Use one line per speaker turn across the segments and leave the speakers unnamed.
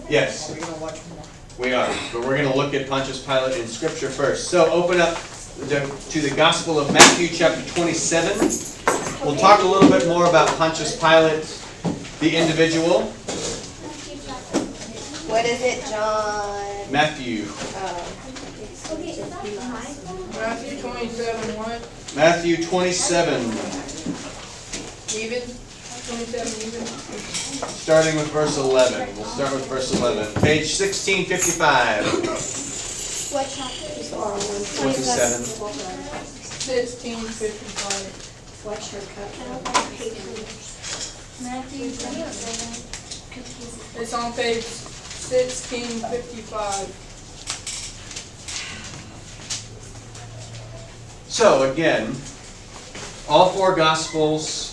Yes.
Are we going to watch more?
We are, but we're going to look at Pontius Pilate in Scripture first. So open up to the Gospel of Matthew chapter 27. We'll talk a little bit more about Pontius Pilate, the individual.
What is it, John?
Matthew.
Matthew 27, what?
Matthew 27,
Even? 27 even?
starting with verse 11. We'll start with verse 11. Page 1655.
What chapter?
27.
16:55.
What's your cup?
Matthew 27.
It's on page 1655.
So again, all four Gospels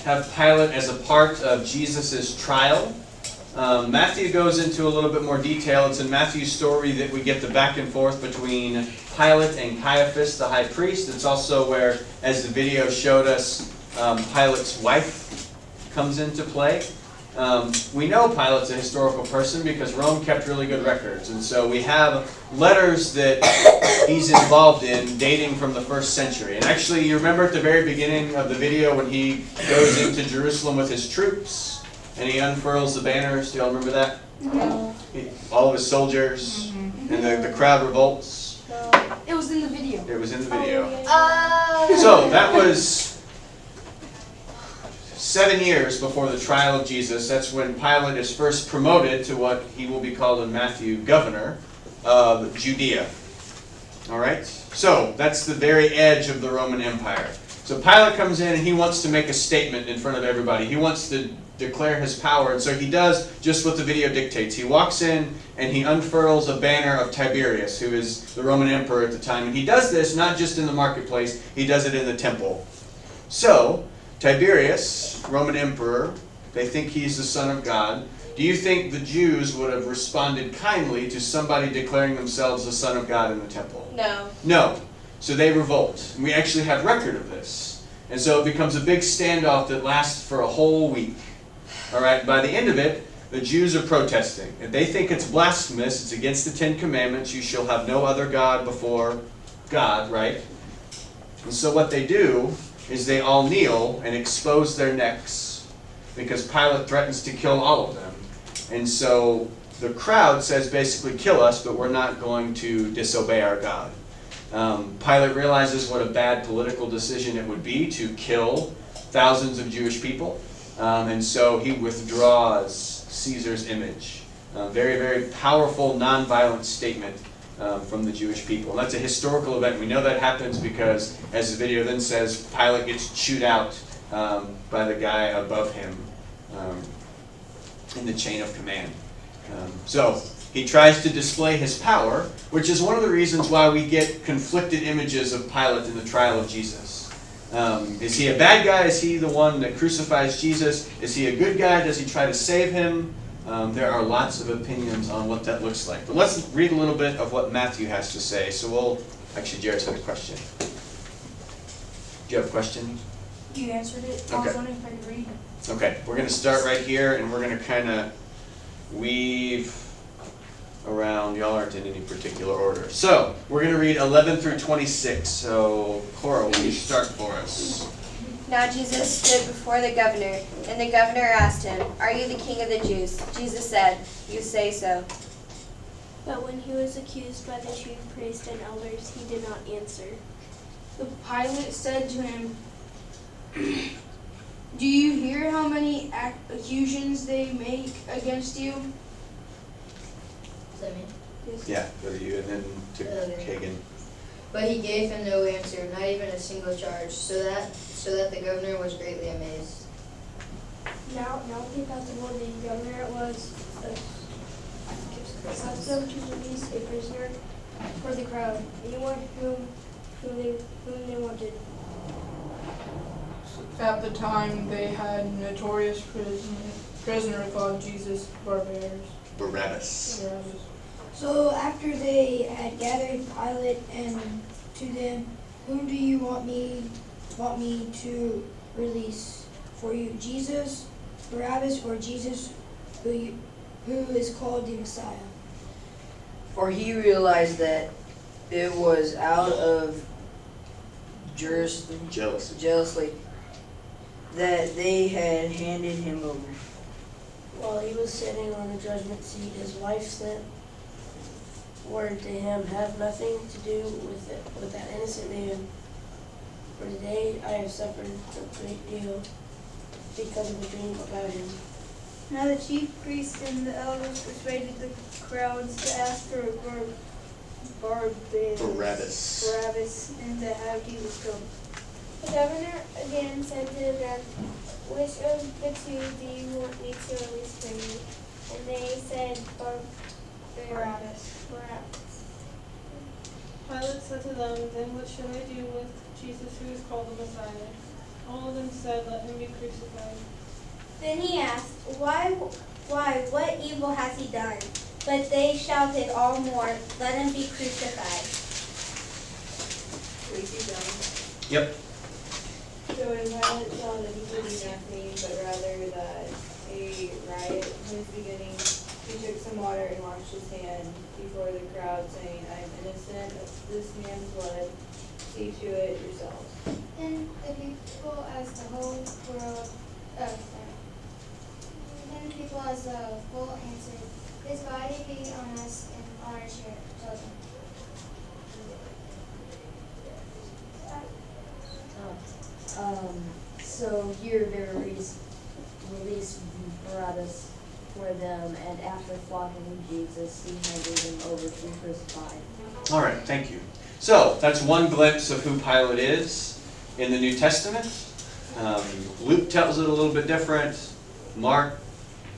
have Pilate as a part of Jesus' trial. Matthew goes into a little bit more detail. It's in Matthew's story that we get the back and forth between Pilate and Caiaphas, the high priest. It's also where, as the video showed us, Pilate's wife comes into play. We know Pilate's a historical person because Rome kept really good records. And so we have letters that he's involved in dating from the 1st century. And actually, you remember at the very beginning of the video when he goes into Jerusalem with his troops and he unfurls the banners? Do y'all remember that? All of his soldiers and the crowd revolts.
It was in the video.
It was in the video.
Oh.
So that was 7 years before the trial of Jesus. That's when Pilate is first promoted to what he will be called in Matthew, governor of Judea. All right? So that's the very edge of the Roman Empire. So Pilate comes in and he wants to make a statement in front of everybody. He wants to declare his power. And so he does just what the video dictates. He walks in and he unfurls a banner of Tiberius, who is the Roman emperor at the time. And he does this not just in the marketplace, he does it in the temple. So Tiberius, Roman emperor, they think he's the Son of God. Do you think the Jews would have responded kindly to somebody declaring themselves the Son of God in the temple?
No.
No. So they revolt. We actually have record of this. And so it becomes a big standoff that lasts for a whole week. All right, by the end of it, the Jews are protesting. If they think it's blasphemous, it's against the 10 Commandments, you shall have no other God before God, right? And so what they do is they all kneel and expose their necks because Pilate threatens to kill all of them. And so the crowd says basically, kill us, but we're not going to disobey our God. Pilate realizes what a bad political decision it would be to kill thousands of Jewish people. And so he withdraws Caesar's image. Very, very powerful, nonviolent statement from the Jewish people. And that's a historical event. We know that happens because, as the video then says, Pilate gets chewed out by the guy above him in the chain of command. So he tries to display his power, which is one of the reasons why we get conflicted images of Pilate in the trial of Jesus. Is he a bad guy? Is he the one that crucifies Jesus? Is he a good guy? Does he try to save him? There are lots of opinions on what that looks like. But let's read a little bit of what Matthew has to say. So actually, Jared's had a question. Do you have a question?
You answered it. I
Okay.
was wondering if I could read it.
Okay, we're going to start right here, and we're going to kind of weave around. Y'all aren't in any particular order. So, we're going to read 11 through 26. So, Cora, will you start for us?
Now Jesus stood before the governor, and the governor asked him, "Are you the king of the Jews?" Jesus said, "You say so."
But when he was accused by the chief priests and elders, he did not answer.
The Pilate said to him, "Do you hear how many accusations they make against you?"
Is that me?
Yeah, go to you, and then to Kagan.
But he gave him no answer, not even a single charge, so that the governor was greatly amazed.
Now the governor was accustomed to release a prisoner for the crowd, anyone whom they wanted.
At the time, they had a notorious prisoner called Jesus
Barabbas.
So after they had gathered Pilate and to them, "Whom do you want me to release for you, Jesus Barabbas or Jesus, who is called the Messiah.
For he realized that it was out of jealousy that they had handed him over.
While he was sitting on the judgment seat, his wife sent word to him, have nothing to do with that innocent man. For today I have suffered a great deal because of the dream about him.
Now the chief priests and the elders persuaded the crowds to ask for Barabbas and to have Jesus killed.
The governor again said to them, which of the two do you want me to release for you? And they said,
Barabbas.
Pilate said to them, then what should I do with Jesus who is called the Messiah? All of them said, let him be crucified.
Then he asked, Why, what evil has he done? But they shouted all more, let him be crucified.
Yep.
So when Pilate saw that he could do nothing, but rather that a riot was beginning, he took some water and washed his hands before the crowd, saying, I am innocent of this man's blood. See to it yourselves.
Then the people as the whole world, then the people as the whole answered, His body be on us and on our children.
So here they released Barabbas for them, and after flogging Jesus, he handed him over to be crucified.
All right, thank you. So that's one glimpse of who Pilate is in the New Testament. Luke tells it a little bit different. Mark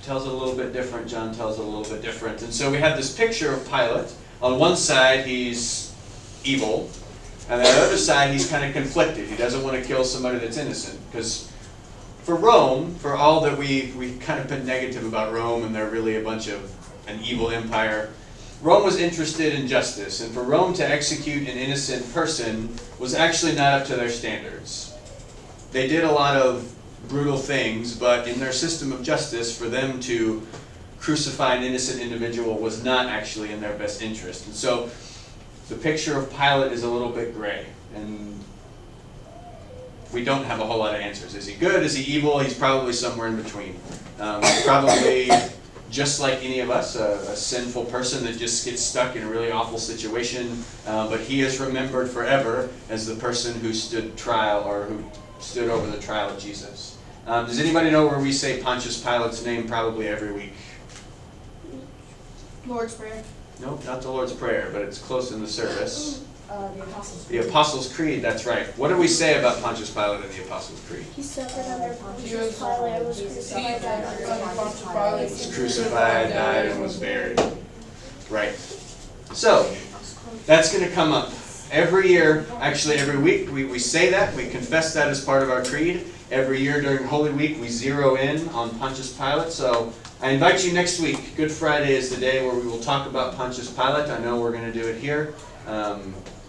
tells it a little bit different. John tells it a little bit different. And so we have this picture of Pilate. On one side, he's evil. And on the other side, he's kind of conflicted. He doesn't want to kill somebody that's innocent. Because for Rome, for all that we've kind of been negative about Rome, and they're really a bunch of an evil empire, Rome was interested in justice. And for Rome to execute an innocent person was actually not up to their standards. They did a lot of brutal things, but in their system of justice, for them to crucify an innocent individual was not actually in their best interest. And so the picture of Pilate is a little bit gray, and we don't have a whole lot of answers. Is he good? Is he evil? He's probably somewhere in between. He's probably, just like any of us, a sinful person that just gets stuck in a really awful situation, but he is remembered forever as the person who stood trial, or who stood over the trial of Jesus. Does anybody know where we say Pontius Pilate's name probably every week?
Lord's Prayer.
Nope, not the Lord's Prayer, but it's close in the service.
The Apostles'
The
Creed.
Apostles' Creed, that's right. What do we say about Pontius Pilate in the Apostles' Creed?
He suffered under
Pontius
Pontius Pilate and was
Jesus
crucified.
Pilate.
He was crucified, died, and was buried. Right. So, that's going to come up every year, actually every week. We say that, we confess that as part of our creed. Every year during Holy Week, we zero in on Pontius Pilate. So I invite you next week. Good Friday is the day where we will talk about Pontius Pilate. I know we're going to do it here.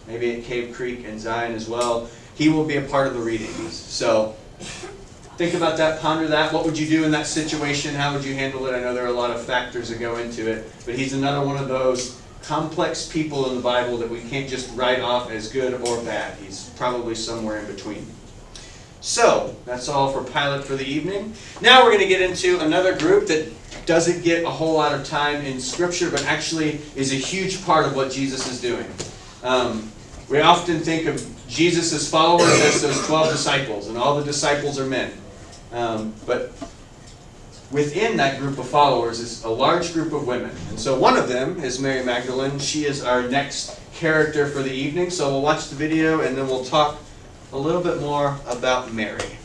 Maybe at Cave Creek and Zion as well. He will be a part of the readings. So think about that, ponder that. What would you do in that situation? How would you handle it? I know there are a lot of factors that go into it, but he's another one of those complex people in the Bible that we can't just write off as good or bad. He's probably somewhere in between. So, that's all for Pilate for the evening. Now we're going to get into another group that doesn't get a whole lot of time in Scripture, but actually is a huge part of what Jesus is doing. We often think of Jesus' followers as those 12 disciples, and all the disciples are men. But within that group of followers is a large group of women. And so one of them is Mary Magdalene. She is our next character for the evening. So we'll watch the video, and then we'll talk a little bit more about Mary.